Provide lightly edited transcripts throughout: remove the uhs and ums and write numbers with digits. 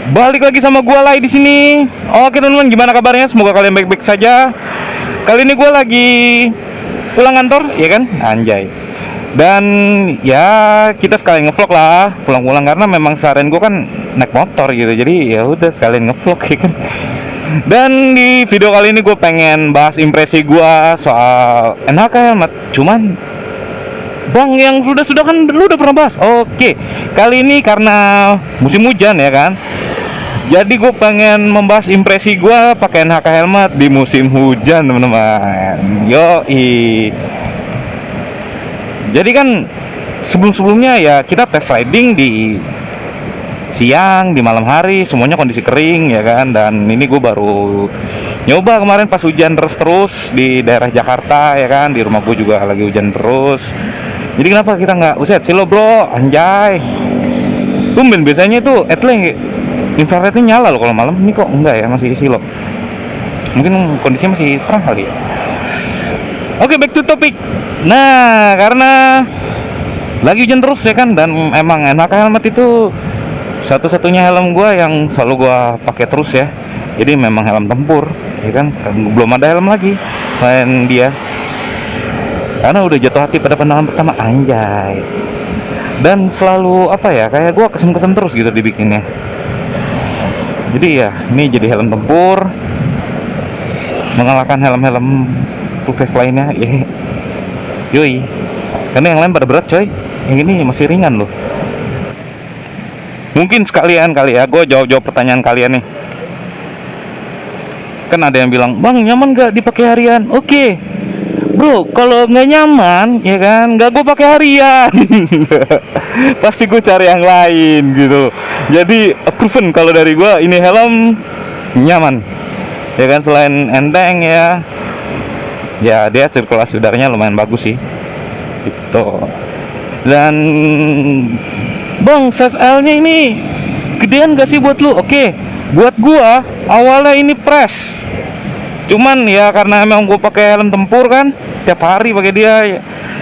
Balik lagi sama gua lagi di sini. Oke teman-teman, gimana kabarnya? Semoga kalian baik-baik saja. Kali ini gua lagi pulang kantor, ya kan? Anjay. Dan ya kita sekalian ngevlog lah, pulang-pulang karena memang seharian gua kan naik motor gitu. Jadi ya udah sekalian ngevlog ya kan. Dan di video kali ini gue pengen bahas impresi gue soal NHK helmet. Cuman Bang, yang sudah kan lu udah pernah bahas. Oke, kali ini karena musim hujan ya kan. Jadi gue pengen membahas impresi gue pakai NHK helmet di musim hujan, teman-teman. Jadi kan sebelum-sebelumnya ya kita test riding di siang, di malam hari, semuanya kondisi kering ya kan. Dan ini gue baru nyoba kemarin pas hujan terus di daerah Jakarta ya kan. Di rumah gue juga lagi hujan terus. Jadi kenapa kita nggak uset sih lo bro, anjay. Tumben biasanya itu headlamp infrarednya nyala loh kalau malam. Ini kok enggak ya, masih isi loh. Mungkin kondisinya masih terang kali ya. Oke, back to topic. Nah, karena lagi hujan terus ya kan, dan emang NHK helmet itu satu-satunya helm gua yang selalu gua pakai terus ya. Jadi memang helm tempur ya kan, belum ada helm lagi selain dia. Karena udah jatuh hati pada pandangan pertama, anjay. Dan selalu apa ya, kayak gua kesem-kesem terus gitu dibikinnya. Jadi ya, ini jadi helm tempur mengalahkan helm-helm full face lainnya ya. Yoi. Karena yang lain pada berat coy, yang ini masih ringan loh. Mungkin sekalian kali ya, gue jawab pertanyaan kalian nih. Kan ada yang bilang, bang nyaman gak dipakai harian? Oke, bro, kalau nggak nyaman, ya kan, nggak gue pakai harian. Pasti gue cari yang lain gitu. Jadi proven kalau dari gue ini helm nyaman, ya kan. Selain enteng ya, ya dia sirkulasi udaranya lumayan bagus sih, gitu. Dan bang, size L-nya ini gedean gak sih buat lu? Oke, buat gua awalnya ini press. Cuman ya karena emang gua pakai helm tempur kan, tiap hari pakai dia ya,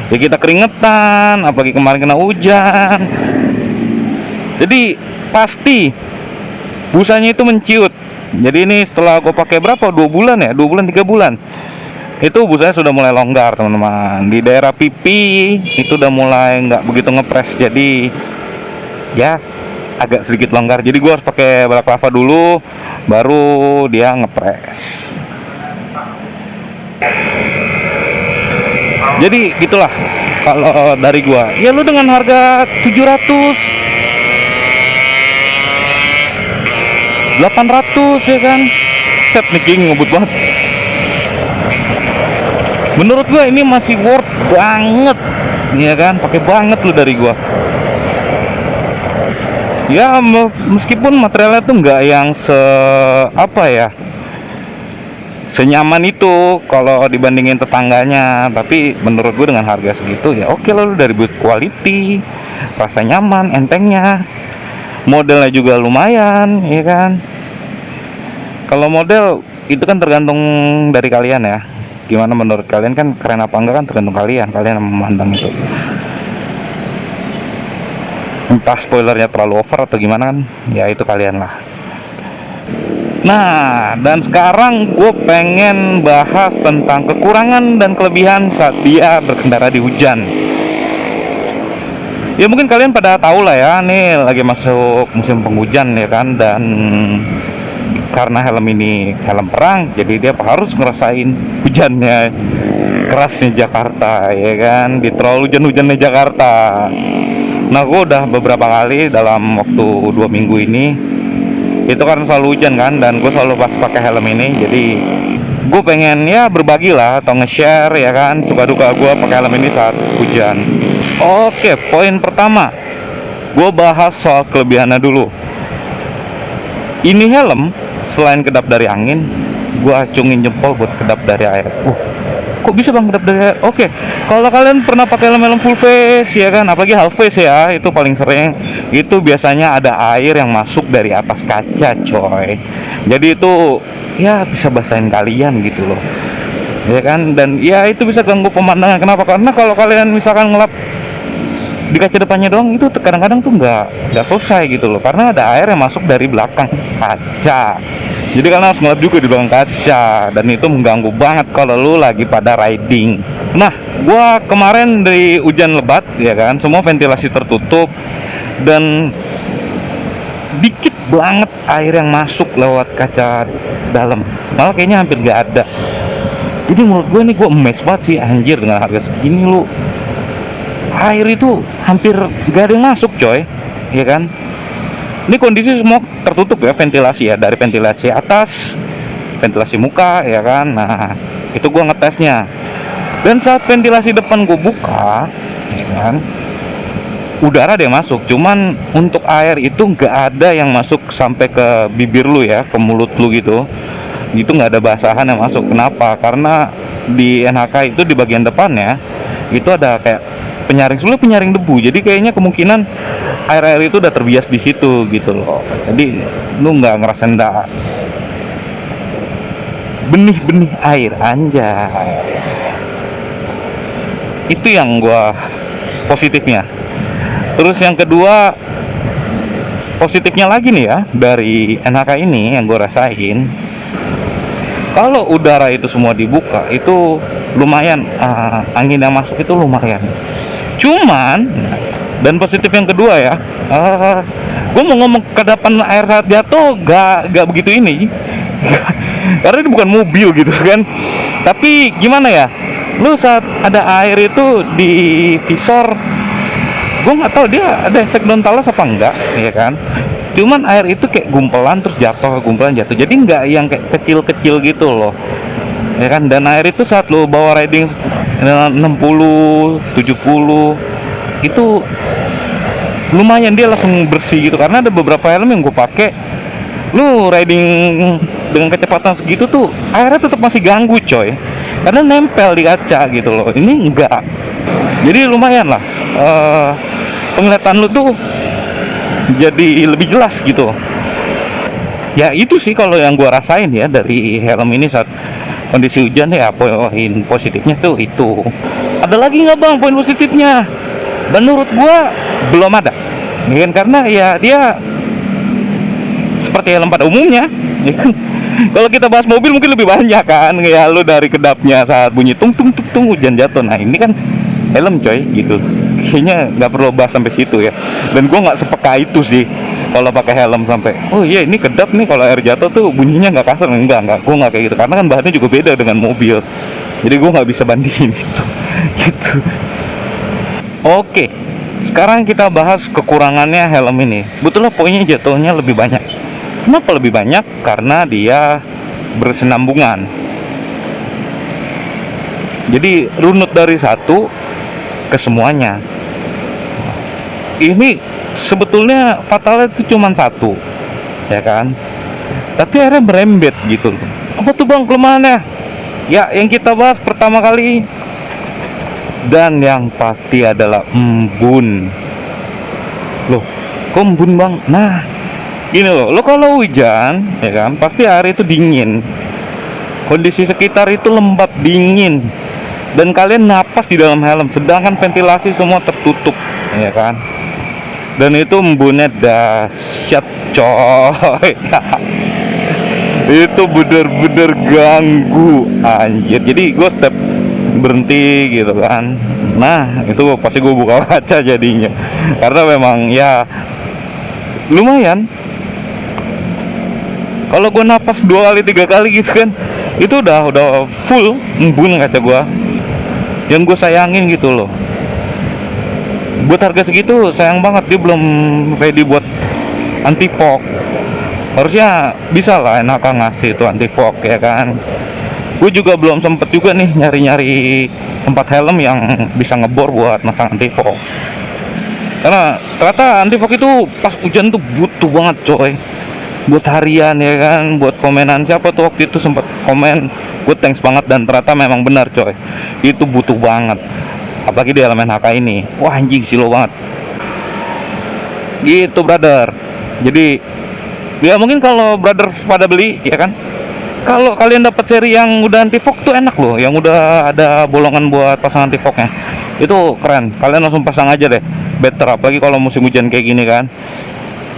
ya kita keringetan, apalagi kemarin kena hujan. Jadi pasti busanya itu menciut. Jadi ini setelah gua pakai berapa? 2 bulan ya? 2 bulan 3 bulan. Itu busanya sudah mulai longgar, teman-teman. Di daerah pipi itu udah mulai nggak begitu ngepres. Jadi ya agak sedikit longgar. Jadi gue harus pakai balaclava dulu, baru dia ngepres. Jadi gitulah kalau dari gue. Ya lu dengan harga 700 800 ya kan, set nih king, ngebut banget. Menurut gue ini masih worth banget ya kan, pakai banget lu dari gue. Ya meskipun materialnya tuh nggak yang apa ya, senyaman itu kalau dibandingin tetangganya, tapi menurut gue dengan harga segitu ya oke lah. Lu dari build quality, rasa nyaman, entengnya, modelnya juga lumayan ya kan. Kalau model itu kan tergantung dari kalian ya, gimana menurut kalian, kan keren apa enggak kan tergantung kalian memandang itu. Entah spoilernya terlalu over atau gimana kan, ya itu kalian lah. Nah, dan sekarang gue pengen bahas tentang kekurangan dan kelebihan saat dia berkendara di hujan. Ya mungkin kalian pada tahu lah ya, nih lagi masuk musim penghujan ya kan. Dan karena helm ini helm perang, jadi dia harus ngerasain hujannya, kerasnya Jakarta ya kan, di terlalu hujan-hujannya Jakarta. Nah, gue udah beberapa kali dalam waktu 2 minggu ini itu kan selalu hujan kan, dan gue selalu pas pakai helm ini. Jadi gue pengen ya berbagi lah atau nge-share ya kan, suka duka gue pakai helm ini saat hujan. Oke, poin pertama gue bahas soal kelebihannya dulu. Ini helm selain kedap dari angin, gue acungin jempol buat kedap dari air. Kok bisa bang kedap dari air? Oke, kalau kalian pernah pakai helm full face ya kan, apalagi half face ya, itu paling sering. Itu biasanya ada air yang masuk dari atas kaca coy. Jadi itu ya bisa basahin kalian gitu loh ya kan. Dan ya itu bisa ganggu pemandangan. Kenapa? Karena kalau kalian misalkan ngelap di kaca depannya doang itu kadang-kadang tuh nggak selesai gitu loh, karena ada air yang masuk dari belakang kaca. Jadi kalian harus ngeliat juga di belakang kaca, dan itu mengganggu banget kalau lu lagi pada riding. Nah, gua kemarin dari hujan lebat ya kan, semua ventilasi tertutup dan dikit banget air yang masuk lewat kaca dalam. Malah kayaknya hampir nggak ada. Jadi menurut gue nih, gue emes banget sih anjir, dengan harga segini lu air itu hampir gak ada yang masuk coy, ya kan? Ini kondisi semua tertutup ya, ventilasi ya, dari ventilasi atas, ventilasi muka ya kan. Nah itu gue ngetesnya, dan saat ventilasi depan gue buka ya kan, udara ada yang masuk, cuman untuk air itu nggak ada yang masuk sampai ke bibir lu ya, ke mulut lu gitu. Itu nggak ada basahan yang masuk. Kenapa? Karena di NHK itu di bagian depannya itu ada kayak penyaring, sebenarnya penyaring debu. Jadi kayaknya kemungkinan air-air itu udah terbias di situ gitu loh. Jadi lu nggak ngerasain benih-benih air, anjay. Itu yang gua positifnya. Terus yang kedua, positifnya lagi nih ya dari NHK ini yang gua rasain, kalau udara itu semua dibuka itu lumayan, angin yang masuk itu lumayan. Cuman, dan positif yang kedua ya, gue mau ngomong kedapan air saat jatuh gak begitu ini karena ini bukan mobil gitu kan. Tapi gimana ya, lu saat ada air itu di visor, gue nggak tahu dia ada efek non talas apa enggak ya kan. Cuman air itu kayak gumpelan terus jatuh, gumpelan jatuh, jadi nggak yang kayak kecil-kecil gitu loh ya kan. Dan air itu saat lo bawa riding 60, 70 itu lumayan dia langsung bersih gitu. Karena ada beberapa helm yang gue pakai, lu riding dengan kecepatan segitu tuh airnya tetap masih ganggu coy, karena nempel di kaca gitu loh. Ini enggak, jadi lumayan lah, penglihatan lu tuh jadi lebih jelas gitu. Ya itu sih kalau yang gua rasain ya dari helm ini saat kondisi hujan ya. Poin positifnya tuh itu. Ada lagi nggak bang poin positifnya? Menurut gua belum ada, ya kan? Karena ya dia seperti helm pada umumnya ya kan? Kalau kita bahas mobil mungkin lebih banyak kan, ya lu dari kedapnya saat bunyi tung tung tung tung hujan jatuh. Nah ini kan helm coy gitu, kayaknya nggak perlu bahas sampai situ ya. Dan gue nggak sepeka itu sih kalau pakai helm sampai oh iya ini kedap nih kalau air jatuh tuh bunyinya nggak kasar. Enggak, gue nggak kayak gitu, karena kan bahannya juga beda dengan mobil, jadi gue nggak bisa bandingin itu gitu. Oke, sekarang kita bahas kekurangannya helm ini. Betulnya poinnya jatuhnya lebih banyak. Kenapa lebih banyak? Karena dia bersenambungan, jadi runut dari satu ke semuanya. Ini sebetulnya fatalnya itu cuma satu ya kan, tapi akhirnya merembet gitu. Apa tuh bang kelemahannya? Ya yang kita bahas pertama kali dan yang pasti adalah embun. Loh kok embun bang? Nah gini loh, lo kalau hujan ya kan pasti air itu dingin, kondisi sekitar itu lembab dingin, dan kalian napas di dalam helm sedangkan ventilasi semua tertutup ya kan. Dan itu embunnya dahsyat coy itu bener-bener ganggu anjir. Jadi gue step berhenti gitu kan. Nah itu pasti gue buka kaca jadinya, karena memang ya lumayan. Kalau gue napas 2 kali 3 kali gitu kan, itu udah full embun kaca gue. Yang gue sayangin gitu loh, buat harga segitu sayang banget dia belum ready buat anti fog. Harusnya bisa lah NHK ngasih itu anti fog ya kan. Gue juga belum sempet juga nih nyari-nyari tempat helm yang bisa ngebor buat masang anti fog, karena ternyata anti fog itu pas hujan tuh butuh banget coy, buat harian ya kan. Buat komenan siapa tuh waktu itu sempat komen, gue thanks banget, dan ternyata memang benar coy, itu butuh banget. Apalagi di elemen HK ini, wah anjing silo banget gitu brother. Jadi ya mungkin kalau brother pada beli ya kan, kalau kalian dapat seri yang udah anti fog tuh enak loh, yang udah ada bolongan buat pasang anti fognya, itu keren. Kalian langsung pasang aja deh. better, apalagi kalau musim hujan kayak gini kan.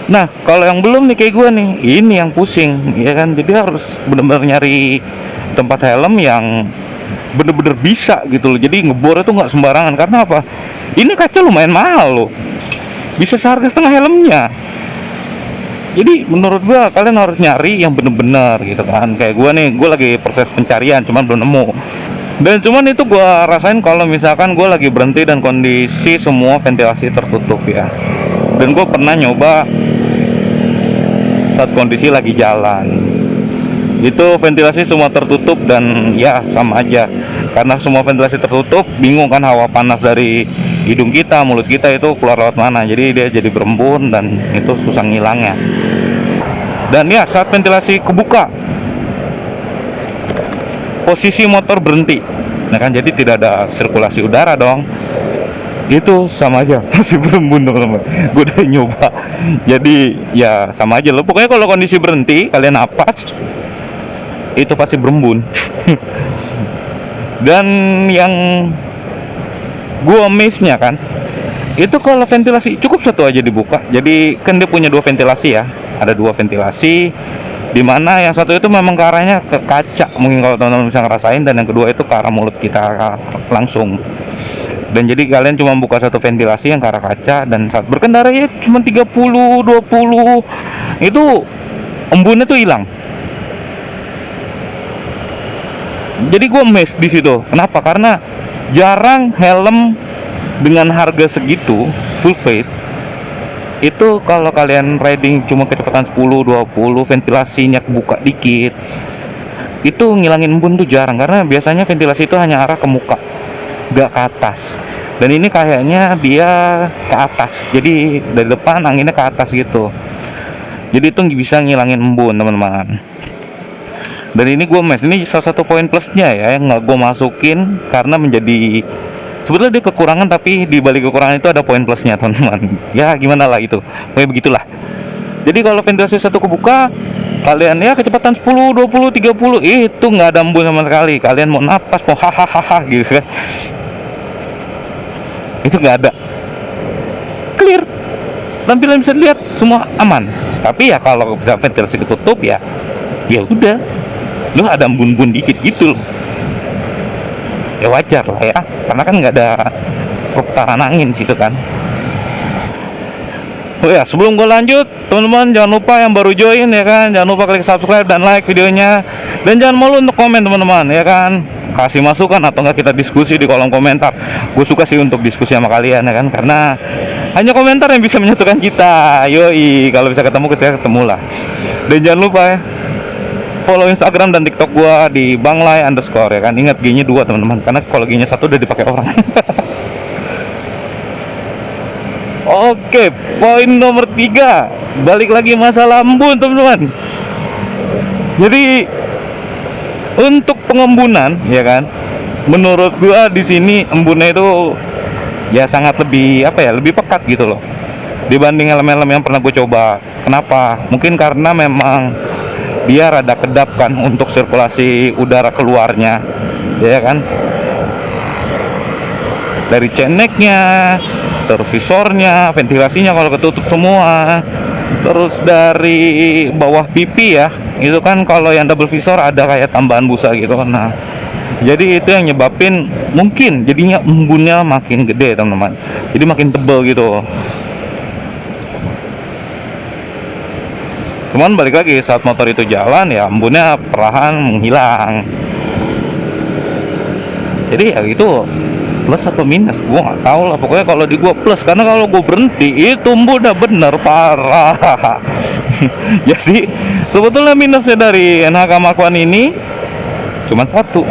Nah, kalau yang belum nih kayak gue nih, ini yang pusing, ya kan. Jadi harus bener-bener nyari tempat helm yang bener-bener bisa gitu loh. Jadi ngebor itu nggak sembarangan. Karena apa? Ini kaca lumayan mahal loh. Bisa seharga setengah helmnya. Jadi menurut gue kalian harus nyari yang bener-bener gitu kan. Kayak gue nih, gue lagi proses pencarian, cuman belum nemu. Dan cuman itu gue rasain kalau misalkan gue lagi berhenti dan kondisi semua ventilasi tertutup ya. Dan gue pernah nyoba saat kondisi lagi jalan, itu ventilasi semua tertutup dan ya sama aja, karena semua ventilasi tertutup, bingung kan hawa panas dari hidung kita, mulut kita itu keluar lewat mana, jadi dia jadi berembun dan itu susah ngilangnya. Dan ya saat ventilasi kebuka, posisi motor berhenti, nah kan, jadi tidak ada sirkulasi udara dong, itu sama aja masih berembun teman-teman. Gue udah nyoba, jadi ya sama aja loh. Pokoknya kalau kondisi berhenti kalian napas itu pasti berembun. Dan yang gue amaze-nya kan, itu kalau ventilasi cukup satu aja dibuka. Jadi kan dia punya dua ventilasi ya, ada dua ventilasi, dimana yang satu itu memang ke arahnya ke kaca, mungkin kalau teman-teman bisa ngerasain, dan yang kedua itu ke arah mulut kita langsung. Dan jadi kalian cuma buka satu ventilasi yang ke arah kaca, dan saat berkendara ya cuma 30-20 itu embunnya tuh hilang. Jadi gue mes di situ. Kenapa? Karena jarang helm dengan harga segitu full face itu, kalau kalian riding cuma kecepatan 10-20, ventilasinya buka dikit, itu ngilangin embun tuh jarang. Karena biasanya ventilasi itu hanya arah ke muka, gak ke atas. Dan ini kayaknya dia ke atas, jadi dari depan anginnya ke atas gitu. Jadi itu bisa ngilangin embun teman-teman. Dan ini gue mes, ini salah satu poin plusnya ya, yang nggak gue masukin karena menjadi sebetulnya dia kekurangan, tapi di balik kekurangan itu ada poin plusnya teman-teman. Ya gimana lah itu, kayak begitulah. Jadi kalau ventilasi satu kebuka, kalian ya kecepatan 10, 20, 30 itu nggak ada embun sama sekali. Kalian mau napas, mau hahaha gitu kan, itu nggak ada, clear, tampilan bisa dilihat semua aman. Tapi ya kalau ventilasi ketutup ya udah, lu ada embun-embun dikit gitu loh, ya wajar lah ya, karena kan nggak ada putaran angin situ kan. Oh ya, sebelum gue lanjut, teman-teman jangan lupa yang baru join ya kan, jangan lupa klik subscribe dan like videonya, dan jangan malu untuk komen teman-teman ya kan, kasih masukan atau enggak kita diskusi di kolom komentar. Gue suka sih untuk diskusi sama kalian ya kan, karena hanya komentar yang bisa menyatukan kita. Yoi, kalau bisa ketemu kita ketemu lah. Dan jangan lupa ya, follow Instagram dan TikTok gue di banglai_ ya kan. Ingat G-nya 2 teman-teman, karena kalau G-nya 1 udah dipakai orang. Oke, poin nomor 3, balik lagi masalah embun teman-teman. Jadi untuk pengembunan ya kan, menurut gua di sini embunnya itu ya sangat lebih lebih pekat gitu loh dibanding helm-helm yang pernah gue coba. Kenapa? Mungkin karena memang dia rada kedap kan untuk sirkulasi udara keluarnya ya kan, dari cheneknya, terus visornya, ventilasinya kalau ketutup semua, terus dari bawah pipi ya, itu kan kalau yang double visor ada kayak tambahan busa gitu kan. Nah, jadi itu yang nyebabin mungkin jadinya embunnya makin gede teman-teman, jadi makin tebel gitu. Cuman balik lagi, saat motor itu jalan ya embunnya perlahan menghilang. Jadi ya itu plus atau minus, gue nggak tahu lah. Pokoknya kalau di gue plus, karena kalau gue berhenti itu embun udah bener parah. Jadi sebetulnya minusnya dari NHK Mark I ini cuman satu.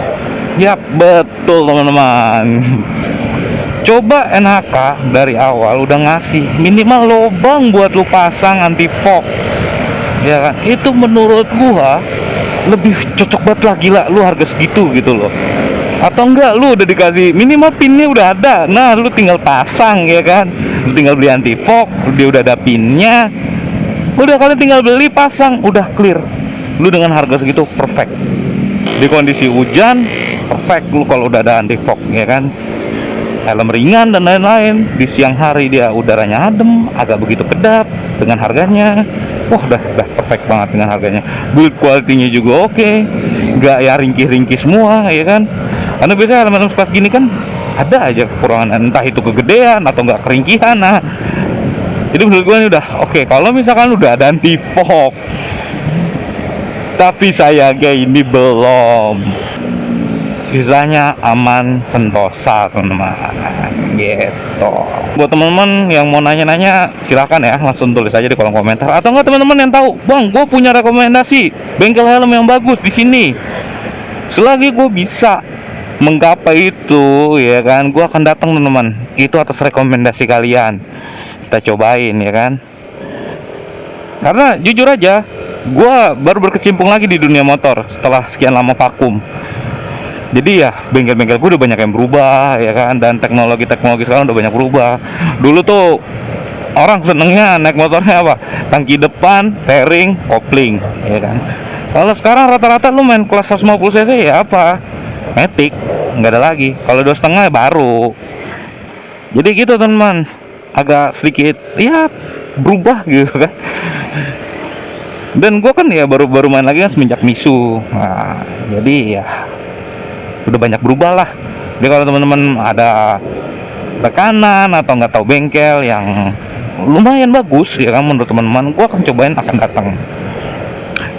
Ya betul teman-teman, coba NHK dari awal udah ngasih minimal lubang buat lu pasang anti fog ya kan, itu menurut gua lebih cocok banget lah. Gila, lu harga segitu gitu loh. Atau enggak, lu udah dikasih minimal pinnya udah ada, nah lu tinggal pasang ya kan, lu tinggal beli anti fog, dia udah ada pinnya, udah kalian tinggal beli pasang, udah clear. Lu dengan harga segitu perfect. Di kondisi hujan perfect lu kalau udah ada anti fog ya kan. helm ringan dan lain-lain. Di siang hari dia udaranya adem, agak begitu kedap dengan harganya. Wah, udah perfect banget dengan harganya. Build quality-nya juga oke, nggak ya ringkih-ringkih semua, ya kan? Karena biasanya helm kelas gini kan ada aja kekurangan, entah itu kegedean atau nggak keringkihan. Nah, jadi menurut gue ini udah oke. Kalau misalkan udah ada anti fog, tapi sayangnya ini belum. Sisanya aman sentosa, teman-teman. Gitu. Buat teman-teman yang mau nanya-nanya, silakan ya, langsung tulis aja di kolom komentar. Atau enggak teman-teman yang tahu, bang, gue punya rekomendasi bengkel helm yang bagus di sini. Selagi gue bisa menggapai itu, ya kan, gue akan datang, teman-teman. Itu atas rekomendasi kalian. Kita cobain, ya kan. Karena jujur aja, gue baru berkecimpung lagi di dunia motor setelah sekian lama vakum. Jadi ya bengkel-bengkel gue udah banyak yang berubah, ya kan, dan teknologi sekarang udah banyak berubah. Dulu tuh orang senengnya naik motornya apa? Tangki depan, fairing, kopling, ya kan. Kalau sekarang rata-rata lu main kelas 150 cc ya apa? Matic, nggak ada lagi. Kalau 2,5 baru. Jadi gitu teman, agak sedikit ya berubah gitu kan. Dan gue kan ya baru main lagi kan semenjak Misu. Nah, jadi ya udah banyak berubah lah. Jadi kalau teman-teman ada rekanan atau nggak tahu bengkel yang lumayan bagus, ya kan, menurut teman-teman, gue akan cobain, akan datang.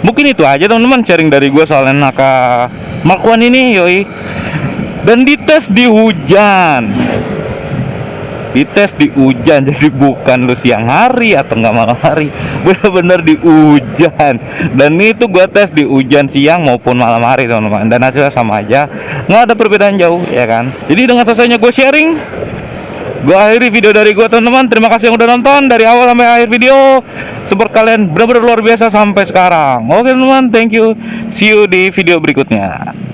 Mungkin itu aja teman-teman sharing dari gue soal Naka Mark I ini, yoi. Dan dites di hujan. Dites di hujan, jadi bukan lu siang hari atau nggak malam hari, bener-bener di hujan. Dan itu gua tes di hujan siang maupun malam hari, teman-teman, dan hasilnya sama aja, nggak ada perbedaan jauh, ya kan. Jadi dengan selesainya gue sharing, gue akhiri video dari gue, teman-teman. Terima kasih yang udah nonton dari awal sampai akhir video. Support kalian benar-benar luar biasa sampai sekarang. Oke teman-teman, thank you. See you di video berikutnya.